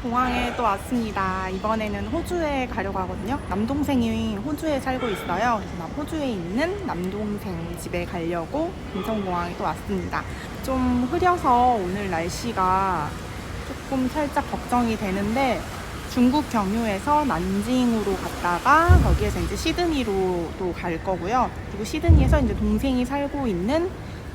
공항에 또 왔습니다. 이번에는 호주에 가려고 하거든요. 남동생이 호주에 살고 있어요. 그래서 호주에 있는 남동생 집에 가려고 인천공항에 또 왔습니다. 좀 흐려서 오늘 날씨가 조금 살짝 걱정이 되는데 중국 경유해서 난징으로 갔다가 거기에서 이제 시드니로 또 갈 거고요. 그리고 시드니에서 이제 동생이 살고 있는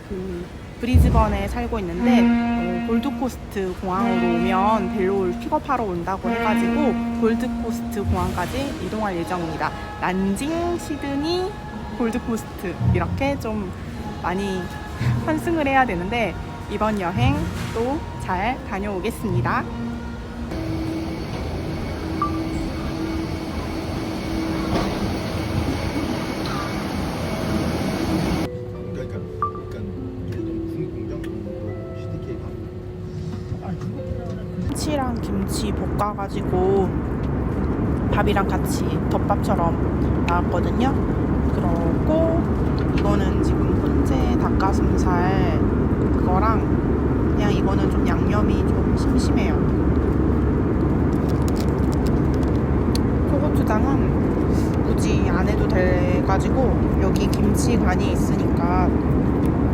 그 브리즈번에 살고 있는데 골드코스트 공항으로 오면 벨로를 픽업하러 온다고 해가지고 골드코스트 공항까지 이동할 예정입니다. 난징, 시드니, 골드코스트 이렇게 좀 많이 환승을 해야 되는데 이번 여행 또 잘 다녀오겠습니다. 김치랑 김치 볶아가지고 밥이랑 같이 덮밥처럼 나왔거든요. 그러고 이거는 지금 훈제 닭가슴살 그거랑 그냥 이거는 좀 양념이 좀 심심해요. 초고추장은 굳이 안 해도 돼가지고 여기 김치간이 있으니까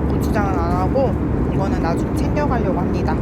고추장은 안 하고 이거는 나중에 챙겨가려고 합니다.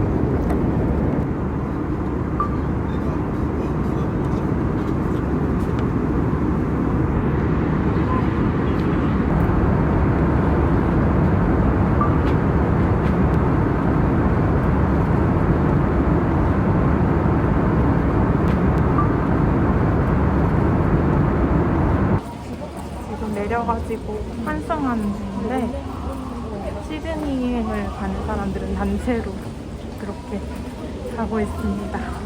내려가지고 환승하는 중인데 시드니를 가는 사람들은 단체로 그렇게 가고 있습니다.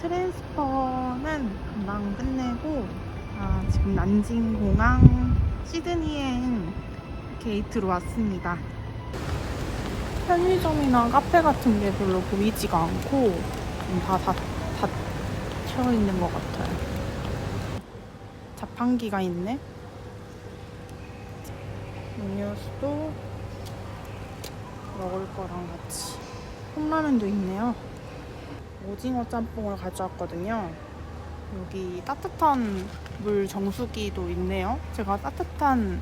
트랜스퍼는 금방 끝내고 지금 난징 공항 시드니행 게이트로 왔습니다. 편의점이나 카페 같은 게 별로 보이지가 않고 다 닫혀 있는 것 같아요. 자판기가 있네. 음료수도 먹을 거랑 같이 컵라면도 있네요. 오징어 짬뽕을 가져왔거든요. 여기 따뜻한 물 정수기도 있네요. 제가 따뜻한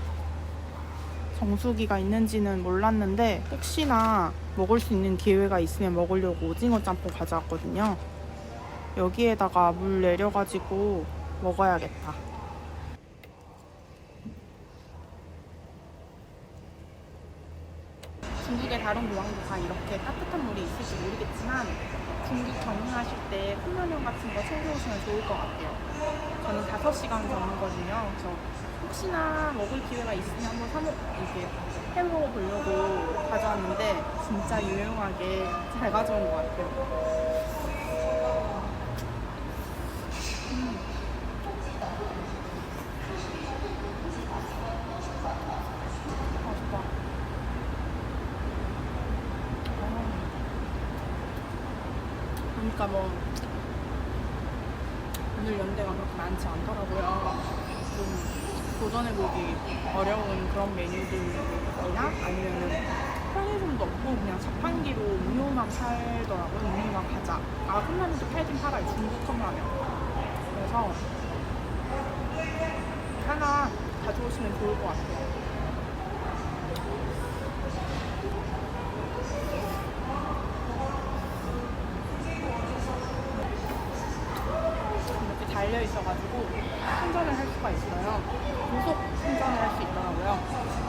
정수기가 있는지는 몰랐는데 혹시나 먹을 수 있는 기회가 있으면 먹으려고 오징어 짬뽕 가져왔거든요. 여기에다가 물 내려가지고 먹어야겠다. 중국의 다른 공항도 다 이렇게 따뜻한 물이 있을지 모르겠지만 중국 경유하실 때 컵라면 같은 거 챙겨오시면 좋을 것 같아요. 저는 5시간 경유거든요. 그래서 혹시나 먹을 기회가 있으면 한번 이렇게 해먹어보려고 가져왔는데 진짜 유용하게 잘 가져온 것 같아요. 그러니까 뭐 오늘 연대가 그렇게 많지 않더라고요. 좀 도전해보기 어려운 그런 메뉴들이나 아니면은 편의점도 없고 그냥 자판기로 음료만 팔더라고요. 음료나 과자. 컵라면도 팔긴 팔아요. 중국 컵라면. 그래서 하나 가져오시면 좋을 것 같아요. 달려 있어가지고 충전을 할 수가 있어요. 고속 충전을 할 수 있더라고요.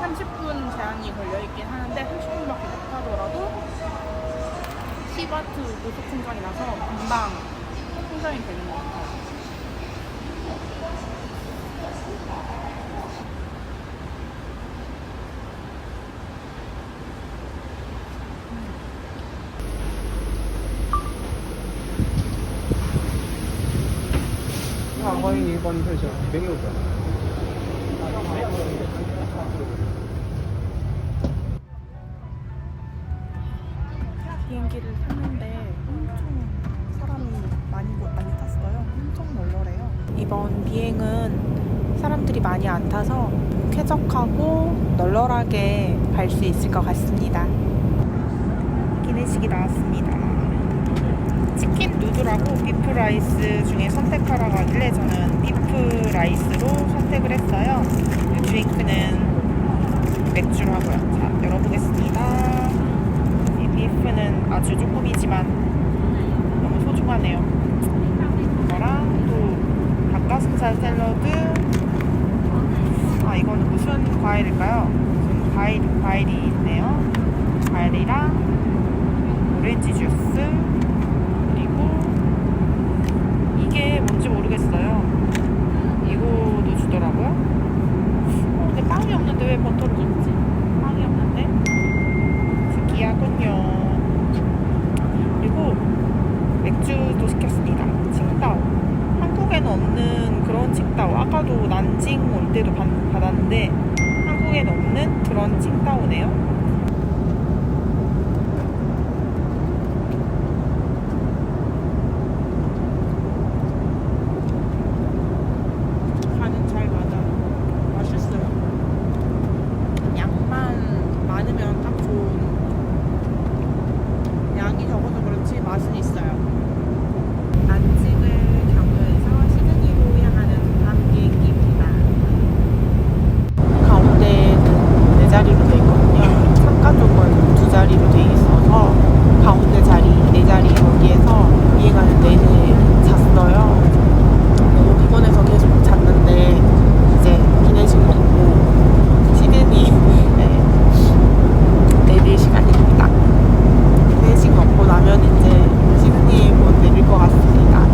30분 제한이 걸려있긴 하는데 30분밖에 못 하더라도 10W 고속 충전이라서 금방 충전이 되는 것 같아요.欢迎您报名退休，260分。 비행기를 탔는데 엄청 사람이 많이 탔어요. 엄청 널널해요. 이번 비행은 사람들이 많이 안 타서 쾌적하고 널널하게 갈 수 있을 것 같습니다. 기내식이 나왔습니다. 치킨 누들하고 비프 라이스 중에 선택하라고 하길래 저는 비프 라이스로 선택을 했어요. 드링크는 맥주로 하고요. 자, 열어보겠습니다. 이 비프는 아주 조금이지만 너무 소중하네요. 이거랑 또 닭가슴살 샐러드. 아, 이거는 무슨 과일일까요? 무슨 과일이 있네요. 과일이랑 오렌지 주스, 그리고 이게 뭔지 모르겠어요. 이거도 주더라고요. 근데 빵이 없는데 왜 버터를 줬지? 빵이 없는데? 특이하군요. 그리고 맥주도 시켰습니다. 칭따오. 한국에는 없는 그런 칭따오. 아까도 난징 올 때도 받았는데 한국에는 없는 그런 칭따오네요. 간은 잘 맞아요. 맛있어요. 양만 많으면 딱 좋은. 양이 적어서 그렇지 맛은 있어요. 난징을 경유해서 시드니로 향하는 밤 비행기입니다. 가운데는 4자리로 되어 있거든요. 창가 쪽은 2자리로 되어 있어서 가운데 자리, 4자리 거기에서 비행하는 내내 잤어요. 너무 피곤해서 계속 잤는데 이제 기내식 먹고 시드니 내릴 시간입니다. 기내식 먹고 나면 이제 시드니에 곧 내릴 것 같습니다.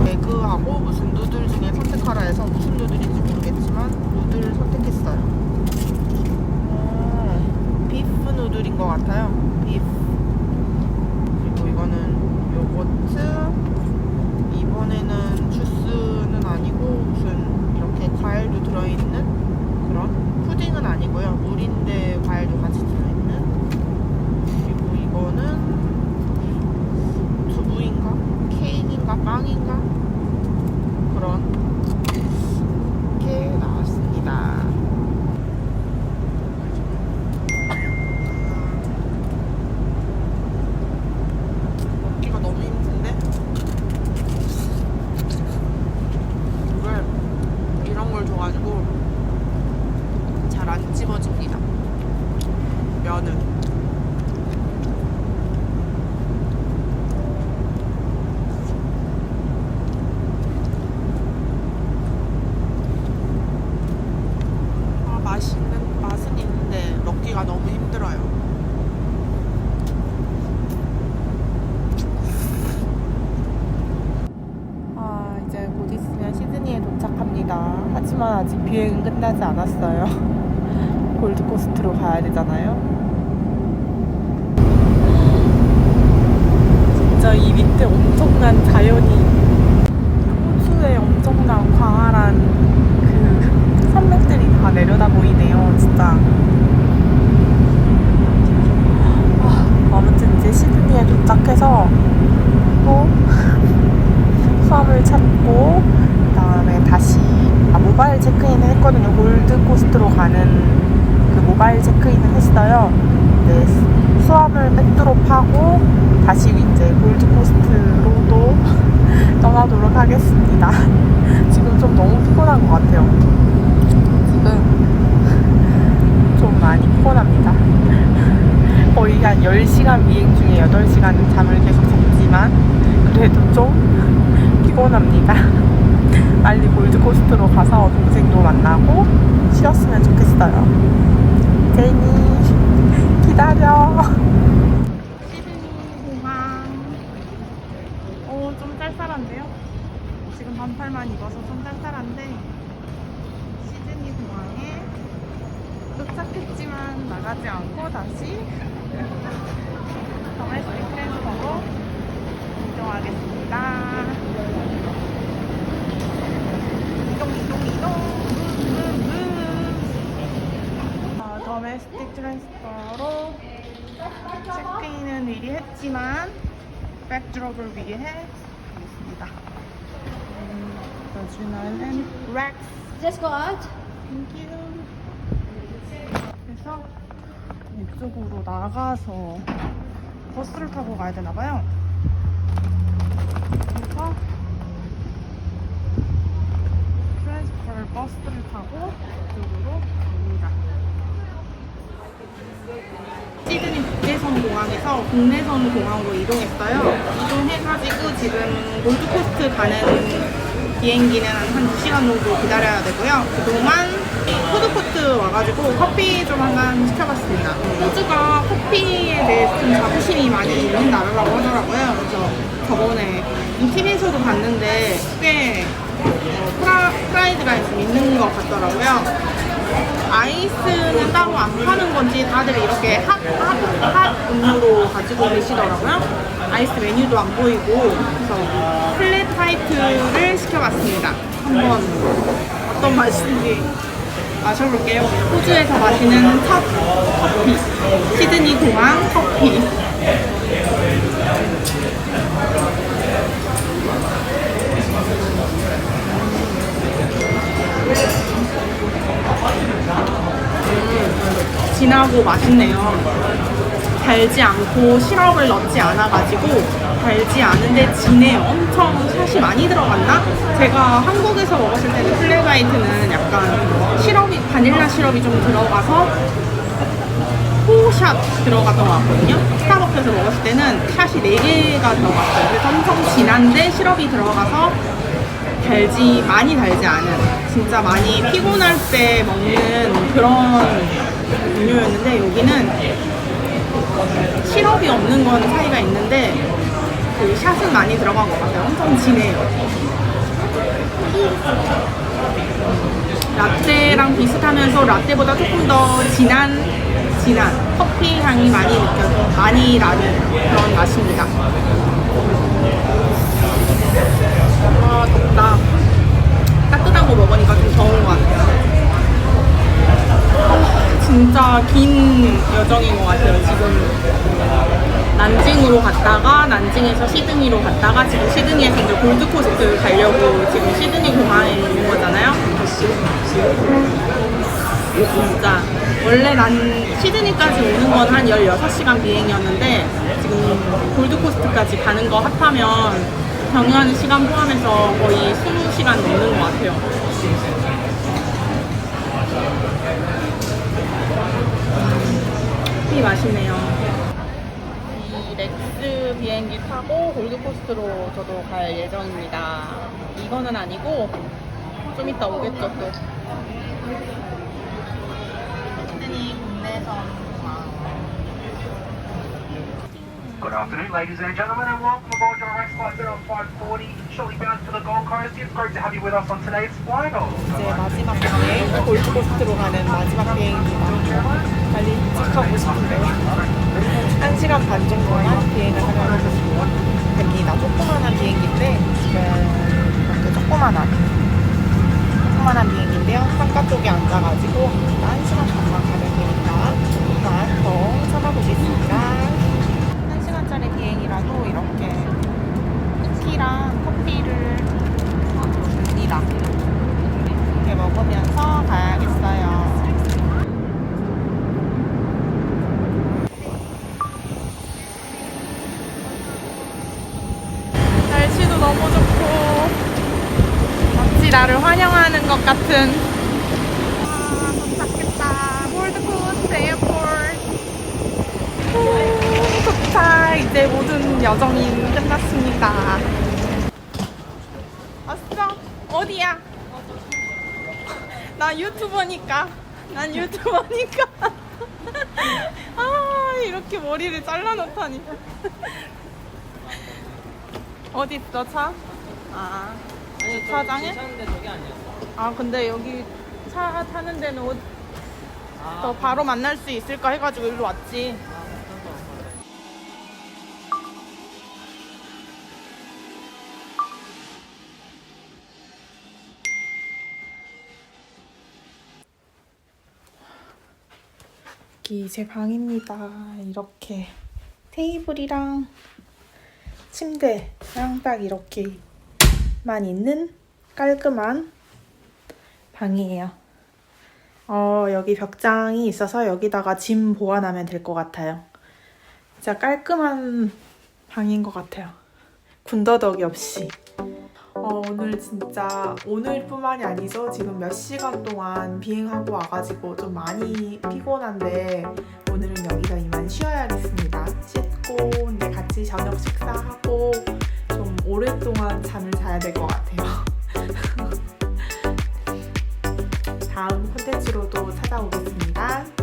에그하고 무슨 누들 중에 선택하라 해서 무슨 누들인지 모르겠지만 누들 선택했어요. 비프 누들인 것 같아요. 비프. 그리고 이거는 요거트. 이번에는 주스는 아니고 무슨 이렇게 과일도 들어있는 그런 푸딩은 아니고요. 물인데 과일도 같이 들어있는. 그리고 이거는 두부인가? 케이크인가? 빵인가? 그런 게 나왔습니다. 먹기가 너무 힘든데? 이런 걸 줘가지고 잘 안 집어집니다. 면은. 맛은 있는데 먹기가 너무 힘들어요. 이제 곧 있으면 시드니에 도착합니다. 하지만 아직 비행은 끝나지 않았어요. 골드코스트로 가야 되잖아요. 진짜 이 밑에 엄청난 자연이, 호수에 엄청난 광활한 그 산맥들이 다 내려다 보이네요. 진짜. 아무튼 이제 시드니에 도착해서 또 수암을 찾고 그다음에 다시 모바일 체크인을 했거든요. 골드코스트로 가는 그 모바일 체크인을 했어요. 네, 수암을 백드롭하고 다시 이제 골드코스트로 또 떠나도록 하겠습니다. 지금 좀 너무 피곤한 것 같아요. 지금 좀 많이 피곤합니다. 거의 한 10시간 비행 중에 8시간은 잠을 계속 잤지만 그래도 좀 피곤합니다. 빨리 골드코스트로 가서 동생도 만나고 쉬었으면 좋겠어요. 제니 기다려. 시드니 공항. 좀 쌀쌀한데요? 지금 반팔만 입어서 좀 쌀쌀한데 시드니 공항에 도착했지만 나가지 않고 다시 더메스틱 트랜스퍼로 이동하겠습니다. 이동. 더메스틱 트랜스퍼로 체크인은 미리 했지만 백드롭을 위해 Reginald and Rex. Just go out. Thank you. 그래서 이쪽으로 나가서 버스를 타고 가야 되나 봐요. 그래서 트랜스퍼 버스를 타고 이쪽으로 갑니다. 시드니 국제선 공항에서 국내선 공항으로 이동했어요. 이동해가지고 지금 골드코스트 가는 비행기는 한 2시간 정도 기다려야 되고요. 그동안 푸드코트 와가지고 커피 좀 한잔 시켜봤습니다. 호주가 커피에 대해서 좀 자부심이 많이 있는 나라라고 하더라고요. 그래서 저번에 TV에서도 봤는데 꽤 프라이드가 좀 있는 것 같더라고요. 아이스는 따로 안 파는 건지 다들 이렇게 핫 음료로 가지고 계시더라고요. 아이스 메뉴도 안 보이고. 그래서 플랫 화이트를 시켜봤습니다. 한번 어떤 맛인지 마셔볼게요. 호주에서 마시는 첫 커피, 시드니 공항 커피. 진하고 맛있네요. 달지 않고 시럽을 넣지 않아가지고 달지 않은데 진해요. 엄청 샷이 많이 들어갔나? 제가 한국에서 먹었을 때는 플랫화이트는 약간 시럽이, 바닐라 시럽이 좀 들어가서 포샷 들어갔던 것 같거든요. 스타벅스에서 먹었을 때는 샷이 4개가 들어갔어요. 그래서 엄청 진한데 시럽이 들어가서 많이 달지 않은, 진짜 많이 피곤할 때 먹는 그런 음료였는데, 여기는 시럽이 없는 건 차이가 있는데 그 샷은 많이 들어간 것 같아요. 엄청 진해요. 라떼랑 비슷하면서 라떼보다 조금 더 진한 커피 향이 많이 나는 그런 맛입니다. 아, 덥다. 따뜻한 거 먹으니까 좀 더운 것 같아요. 진짜 긴 여정인 것 같아요. 지금 난징으로 갔다가, 난징에서 시드니로 갔다가, 지금 시드니에서 이제 골드코스트 가려고 지금 시드니 공항에 있는 거잖아요. 진짜 원래 난 시드니까지 오는 건 한 16시간 비행이었는데 지금 골드코스트까지 가는 거 합하면 경유하는 시간 포함해서 거의 20시간 넘는 것 같아요. 커피 맛있네요. 이 렉스 비행기 타고 골드코스트로 저도 갈 예정입니다. 이거는 아니고 좀 이따 오겠죠 또. 시드니 국내선 Good afternoon, ladies and gentlemen, and welcome aboard your next flight on 540, shortly bound to the Gold Coast. It's great to have you with us on today's flight. 이제 마지막 비행, 골드코스트로 가는 마지막 비행입니다. 빨리 일찍 가고 싶은데 1시간 반 정도만 비행을 하면 됩니다. 조그만한 비행기인데 지금 이렇게 조그만한 비행기인데요. 상가 쪽에 앉아가지고 1시간 반만 가면 되니까 조금만 더 참아보겠습니다. 1시간짜리 비행이라도 이렇게 쿠키랑 커피를 줍니다. 이렇게 먹으면서 가야겠어요. 날씨도 너무 좋고 마치 나를 환영하는 것 같은. 도착했다. 골드코스트 에어포트. 도착. 이제 모든 여정이 끝났습니다. 왔어? 어디야? 난 유튜버니까. 아, 이렇게 머리를 잘라놓다니. 어디 있어, 차? 아, 주차장에? 차는데 저기 아니었어? 아, 근데 여기 차 타는 데는 더 바로 만날 수 있을까 해가지고 일로 왔지. 여기 제 방입니다. 이렇게 테이블이랑 침대랑 딱 이렇게만 있는 깔끔한 방이에요. 여기 벽장이 있어서 여기다가 짐 보관하면 될 것 같아요. 진짜 깔끔한 방인 것 같아요. 군더더기 없이. 오늘 진짜 오늘뿐만이 아니죠. 지금 몇 시간 동안 비행하고 와가지고 좀 많이 피곤한데 오늘은 여기서 이만 쉬어야겠습니다. 씻고 이제 같이 저녁 식사하고 좀 오랫동안 잠을 자야 될 것 같아요. 다음 콘텐츠로도 찾아오겠습니다.